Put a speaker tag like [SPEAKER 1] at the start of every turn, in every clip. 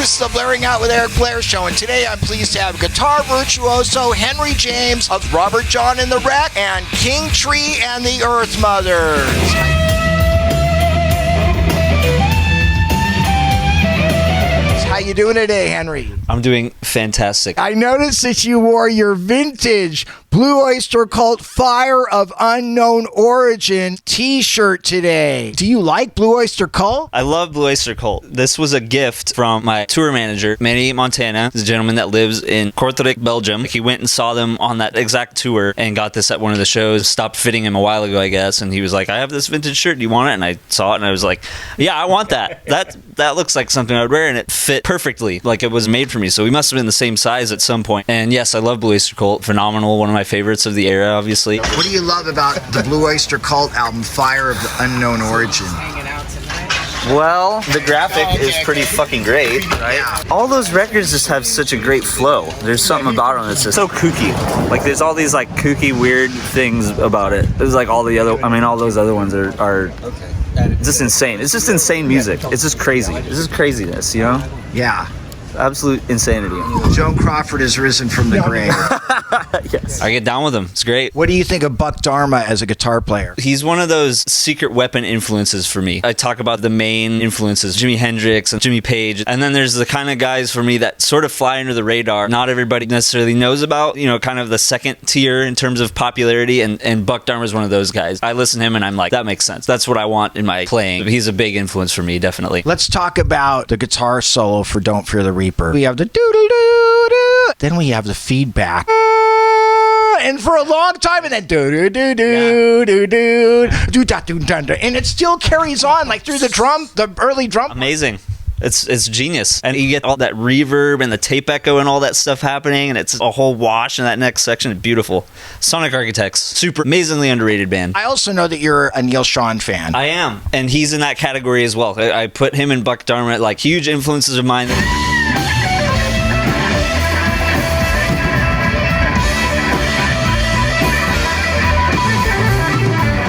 [SPEAKER 1] This is the Blairing Out with Eric Blair show, and today I'm pleased to have guitar virtuoso Henry James of Robert John and the Wreck and King Tree and the Earthmothers. How you doing today, Henry?
[SPEAKER 2] I'm doing fantastic.
[SPEAKER 1] I noticed that you wore your vintage Blue Oyster Cult Fire of Unknown Origin t-shirt today. Do you like Blue Oyster Cult?
[SPEAKER 2] I love Blue Oyster Cult. This was a gift from my tour manager, Manny Montana. He's a gentleman that lives in Kortrijk, Belgium. He went and saw them on that exact tour and got this at one of the shows. Stopped fitting him a while ago, I guess, and he was like, I have this vintage shirt. Do you want it? And I saw it and I was like, yeah, I want that. That looks like something I would wear, and it fit perfectly. Like it was made for me. So we must have been the same size at some point. And yes, I love Blue Oyster Cult. Phenomenal. One of my favorites of the era, obviously.
[SPEAKER 1] What do you love about the Blue Oyster Cult album, Fire of the Unknown Origin?
[SPEAKER 2] Well, the graphic is pretty fucking great, right?
[SPEAKER 1] Yeah.
[SPEAKER 2] All those records just have such a great flow. There's something about them that's just so kooky. Like there's all these like kooky, weird things about it. There's like all those other ones are just insane. It's just insane music. It's just crazy. It's just craziness, you know?
[SPEAKER 1] Yeah.
[SPEAKER 2] Absolute insanity.
[SPEAKER 1] Joan Crawford has risen from the grave.
[SPEAKER 2] Yes. I get down with him. It's great.
[SPEAKER 1] What do you think of Buck Dharma as a guitar player?
[SPEAKER 2] He's one of those secret weapon influences for me. I talk about the main influences, Jimi Hendrix and Jimmy Page. And then there's the kind of guys for me that sort of fly under the radar. Not everybody necessarily knows about, you know, kind of the second tier in terms of popularity. And Buck Dharma is one of those guys. I listen to him and I'm like, that makes sense. That's what I want in my playing. He's a big influence for me, definitely.
[SPEAKER 1] Let's talk about the guitar solo for Don't Fear the Reaper. We have the doo-doo-doo-doo. Then we have the feedback. And for a long time, and then do-do-do-do-do-do, do-da-do-da-da. And it still carries on, like through the early drum.
[SPEAKER 2] Amazing. It's genius. And you get all that reverb and the tape echo and all that stuff happening, and it's a whole wash in that next section. It's beautiful. Sonic Architects, super amazingly underrated band.
[SPEAKER 1] I also know that you're a Neil Schon fan.
[SPEAKER 2] I am. And he's in that category as well. I put him and Buck Dharma like huge influences of mine.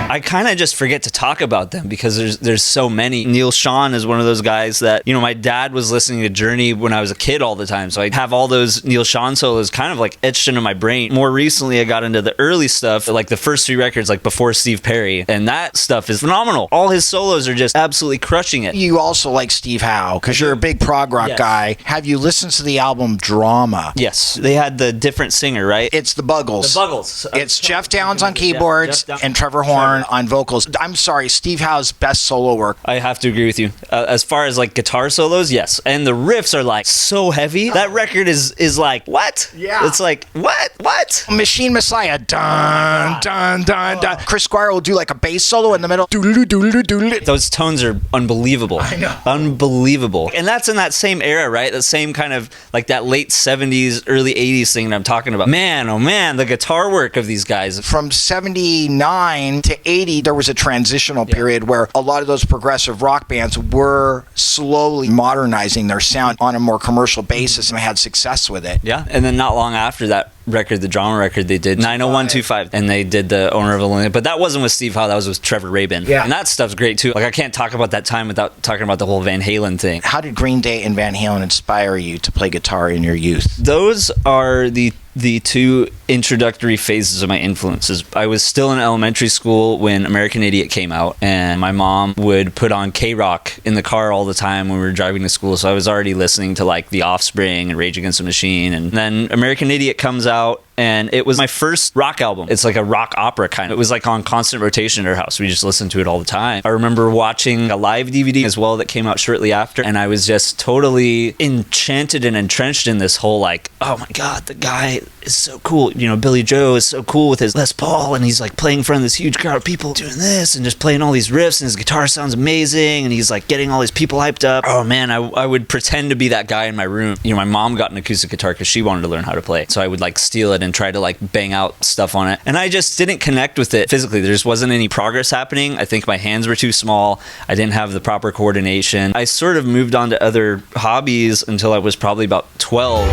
[SPEAKER 2] I kind of just forget to talk about them because there's so many. Neil Schon is one of those guys that, you know, my dad was listening to Journey when I was a kid all the time. So I have all those Neil Schon solos kind of like etched into my brain. More recently, I got into the early stuff, like the first 3 records, like before Steve Perry. And that stuff is phenomenal. All his solos are just absolutely crushing it.
[SPEAKER 1] You also like Steve Howe because you're a big prog rock guy. Have you listened to the album Drama?
[SPEAKER 2] Yes. They had the different singer, right?
[SPEAKER 1] It's the Buggles.
[SPEAKER 2] The Buggles.
[SPEAKER 1] It's Jeff Downes on keyboards and Trevor Horn on vocals. I'm sorry, Steve Howe's best solo work.
[SPEAKER 2] I have to agree with you. As far as like guitar solos, yes. And the riffs are like so heavy. That record is like, what?
[SPEAKER 1] Yeah.
[SPEAKER 2] It's like, what?
[SPEAKER 1] Machine Messiah. Dun, dun, dun, dun. Chris Squire will do like a bass solo in the middle. Doodle, doodle, doodle.
[SPEAKER 2] Those tones are unbelievable.
[SPEAKER 1] I know.
[SPEAKER 2] Unbelievable. And that's in that same era, right? The same kind of like that late 70s, early 80s thing that I'm talking about. Man, oh man, the guitar work of these guys.
[SPEAKER 1] From 79 to 80, there was a transitional period where a lot of those progressive rock bands were slowly modernizing their sound on a more commercial basis and had success with it.
[SPEAKER 2] Yeah. And then not long after that record, the drama record, they did 90125, and they did the Owner of a Lonely, but that wasn't with Steve Howe, that was with Trevor Rabin.
[SPEAKER 1] Yeah.
[SPEAKER 2] And that stuff's great too. Like I can't talk about that time without talking about the whole Van Halen thing.
[SPEAKER 1] How did Green Day and Van Halen inspire you to play guitar in your youth?
[SPEAKER 2] Those are the 2 introductory phases of my influences. I was still in elementary school when American Idiot came out, and my mom would put on K-Rock in the car all the time when we were driving to school, so I was already listening to like The Offspring and Rage Against the Machine, and then American Idiot comes out, and it was my first rock album. It's like a rock opera kind of. It was like on constant rotation at our house. We just listened to it all the time. I remember watching a live DVD as well that came out shortly after, and I was just totally enchanted and entrenched in this whole like, oh my God, the guy is so cool. You know, Billy Joe is so cool with his Les Paul, and he's like playing in front of this huge crowd of people doing this and just playing all these riffs, and his guitar sounds amazing, and he's like getting all these people hyped up. Oh man, I would pretend to be that guy in my room. You know, my mom got an acoustic guitar because she wanted to learn how to play, so I would like steal it and try to like bang out stuff on it, and I just didn't connect with it physically. There just wasn't any progress happening. I think my hands were too small. I didn't have the proper coordination. I sort of moved on to other hobbies until I was probably about 12.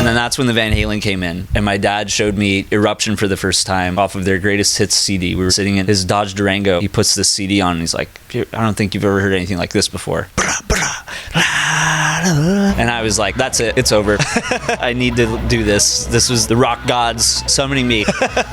[SPEAKER 2] And then that's when the Van Halen came in. And my dad showed me Eruption for the first time off of their Greatest Hits CD. We were sitting in his Dodge Durango. He puts this CD on and he's like, I don't think you've ever heard anything like this before. And I was like, that's it. It's over. I need to do this. This was the rock gods summoning me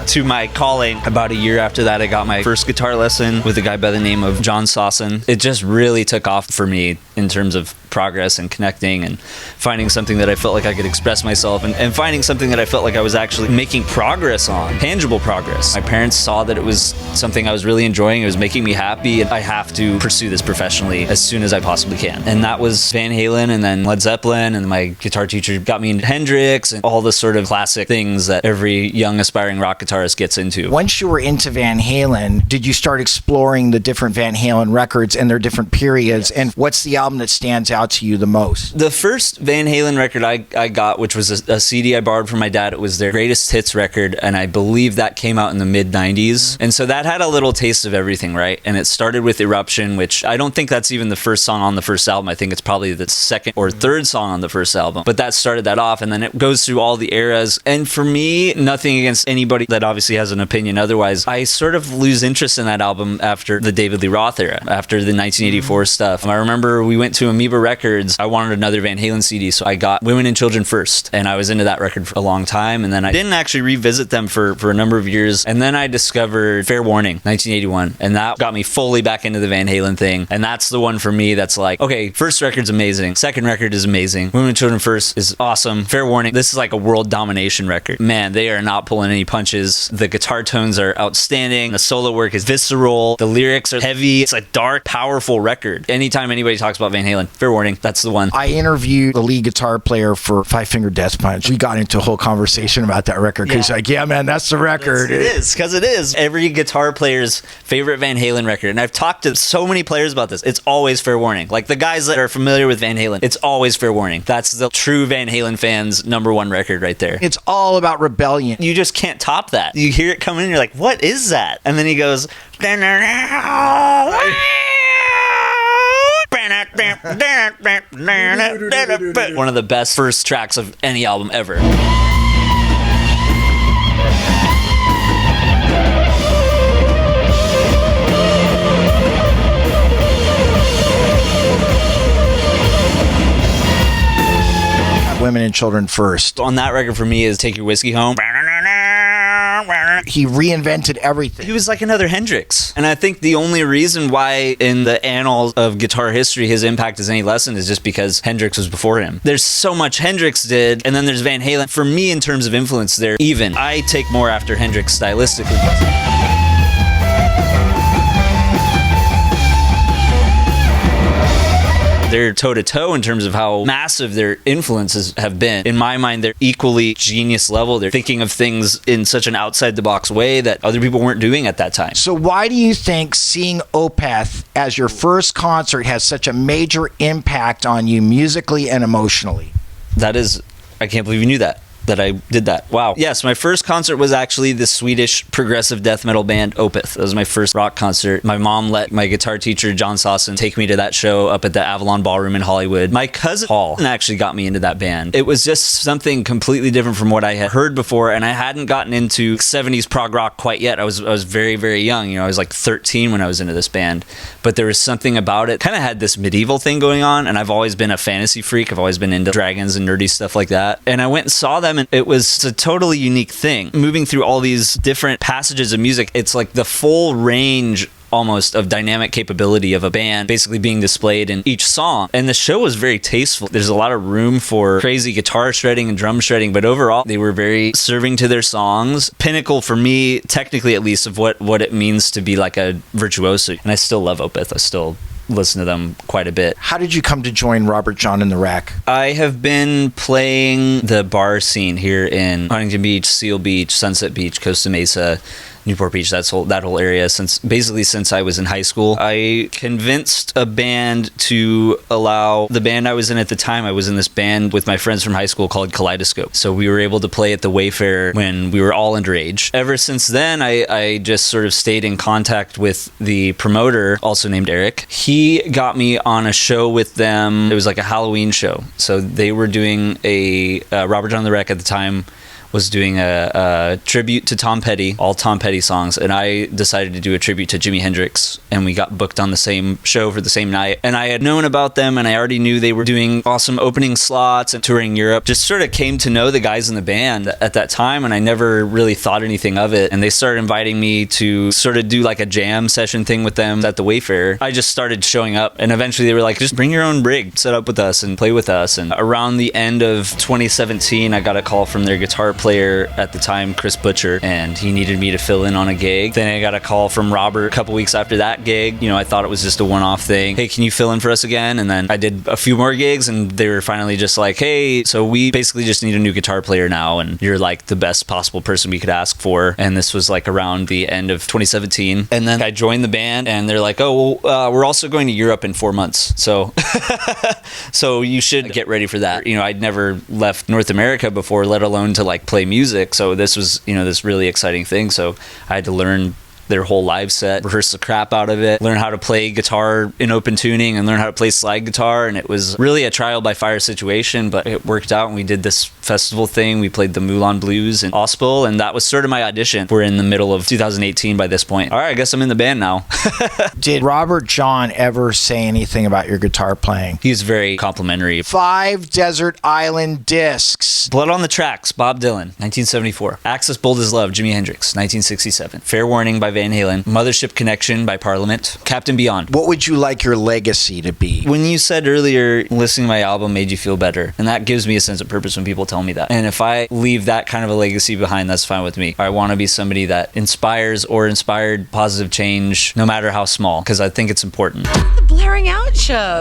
[SPEAKER 2] to my calling. About a year after that, I got my first guitar lesson with a guy by the name of John Sawson. It just really took off for me in terms of progress and connecting and finding something that I felt like I could express myself and finding something that I felt like I was actually making progress on, tangible progress. My parents saw that it was something I was really enjoying. It was making me happy, and I have to pursue this professionally as soon as I possibly can. And that was Van Halen, and then Led Zeppelin, and my guitar teacher got me into Hendrix and all the sort of classic things that every young aspiring rock guitarist gets into.
[SPEAKER 1] Once you were into Van Halen, did you start exploring the different Van Halen records and their different periods? Yes. And what's the album that stands out to you the most?
[SPEAKER 2] The first Van Halen record I got, which was a CD I borrowed from my dad, it was their Greatest Hits record, and I believe that came out in the mid-90s. And so that had a little taste of everything, right? And it started with Eruption, which I don't think that's even the first song on the first album. I think it's probably the second or third song on the first album. But that started that off, and then it goes through all the eras. And for me, nothing against anybody that obviously has an opinion otherwise, I sort of lose interest in that album after the David Lee Roth era, after the 1984 stuff. I remember we went to Amoeba Records. I wanted another Van Halen CD, so I got Women and Children First, and I was into that record for a long time, and then I didn't actually revisit them for a number of years, and then I discovered Fair Warning, 1981, and that got me fully back into the Van Halen thing, and that's the one for me that's like, okay, first record's amazing, second record is amazing, Women and Children First is awesome, Fair Warning, this is like a world domination record. Man, they are not pulling any punches. The guitar tones are outstanding, the solo work is visceral, the lyrics are heavy, it's a dark, powerful record. Anytime anybody talks about Van Halen, Fair Warning, that's the one.
[SPEAKER 1] I interviewed the lead guitar player for Five Finger Death Punch. We got into a whole conversation about that record because he's like, yeah, man, that's the record.
[SPEAKER 2] It is, because it is. Every guitar player's favorite Van Halen record, and I've talked to so many players about this, it's always Fair Warning. Like the guys that are familiar with Van Halen, it's always Fair Warning. That's the true Van Halen fans' number one record right there.
[SPEAKER 1] It's all about rebellion.
[SPEAKER 2] You just can't top that. You hear it coming in, you're like, what is that? And then he goes, one of the best first tracks of any album ever.
[SPEAKER 1] Women and Children First.
[SPEAKER 2] On that record for me is Take Your Whiskey Home.
[SPEAKER 1] He reinvented everything.
[SPEAKER 2] He was like another Hendrix. And I think the only reason why in the annals of guitar history his impact is any lessened is just because Hendrix was before him. There's so much Hendrix did, and then there's Van Halen. For me, in terms of influence, they're even. I take more after Hendrix stylistically. They're toe-to-toe in terms of how massive their influences have been. In my mind, they're equally genius level. They're thinking of things in such an outside-the-box way that other people weren't doing at that time.
[SPEAKER 1] So why do you think seeing Opeth as your first concert has such a major impact on you musically and emotionally?
[SPEAKER 2] That is, I can't believe you knew that I did that. Wow. Yes, my first concert was actually the Swedish progressive death metal band Opeth. That was my first rock concert. My mom let my guitar teacher, John Sawson, take me to that show up at the Avalon Ballroom in Hollywood. My cousin Paul actually got me into that band. It was just something completely different from what I had heard before, and I hadn't gotten into 70s prog rock quite yet. I was very, very young. You know, I was like 13 when I was into this band. But there was something about it. Kind of had this medieval thing going on, and I've always been a fantasy freak. I've always been into dragons and nerdy stuff like that. And I went and saw them, and it was a totally unique thing. Moving through all these different passages of music, it's like the full range almost of dynamic capability of a band basically being displayed in each song. And the show was very tasteful. There's a lot of room for crazy guitar shredding and drum shredding, but overall they were very serving to their songs. Pinnacle for me, technically at least, of what it means to be like a virtuoso. And I still love Opeth. I still listen to them quite a bit.
[SPEAKER 1] How did you come to join Robert John and the Rack?
[SPEAKER 2] I have been playing the bar scene here in Huntington Beach, Seal Beach, Sunset Beach, Costa Mesa, Newport Beach, that whole area, since I was in high school. I convinced a band to allow the band I was in at the time. I was in this band with my friends from high school called Kaleidoscope. So we were able to play at the Wayfair when we were all underage. Ever since then, I just sort of stayed in contact with the promoter, also named Eric. He got me on a show with them. It was like a Halloween show. So they were doing a Robert John the Wreck at the time was doing a tribute to Tom Petty, all Tom Petty songs, and I decided to do a tribute to Jimi Hendrix, and we got booked on the same show for the same night. And I had known about them, and I already knew they were doing awesome opening slots and touring Europe. Just sort of came to know the guys in the band at that time, and I never really thought anything of it. And they started inviting me to sort of do like a jam session thing with them at the Wayfair. I just started showing up, and eventually they were like, just bring your own rig, set up with us and play with us. And around the end of 2017, I got a call from their guitar player at the time, Chris Butcher, and he needed me to fill in on a gig. Then I got a call from Robert a couple weeks after that gig. I thought it was just a one-off thing. Hey, can you fill in for us again? And then I did a few more gigs, and they were finally just like, hey, so we basically just need a new guitar player now, and you're like the best possible person we could ask for. And this was like around the end of 2017. And then I joined the band, and they're like, oh, well, we're also going to Europe in 4 months. So so you should get ready for that. I'd never left North America before, let alone to like play music. So this was, this really exciting thing. So I had to learn their whole live set, rehearse the crap out of it, learn how to play guitar in open tuning, and learn how to play slide guitar. And it was really a trial by fire situation, but it worked out, and we did this festival thing. We played the Moulin Blues in Ospel, and that was sort of my audition. We're in the middle of 2018 by this point. All right, I guess I'm in the band now.
[SPEAKER 1] Did Robert John ever say anything about your guitar playing?
[SPEAKER 2] He's very complimentary.
[SPEAKER 1] 5 Desert Island Discs.
[SPEAKER 2] Blood on the Tracks, Bob Dylan, 1974. Access Bold as Love, Jimi Hendrix, 1967. Fair Warning by Van Halen. Mothership Connection by Parliament. Captain Beyond.
[SPEAKER 1] What would you like your legacy to be?
[SPEAKER 2] When you said earlier, listening to my album made you feel better, and that gives me a sense of purpose when people tell me that. And if I leave that kind of a legacy behind, that's fine with me. I want to be somebody that inspires or inspired positive change, no matter how small, because I think it's important.
[SPEAKER 3] The Blairing Out Show.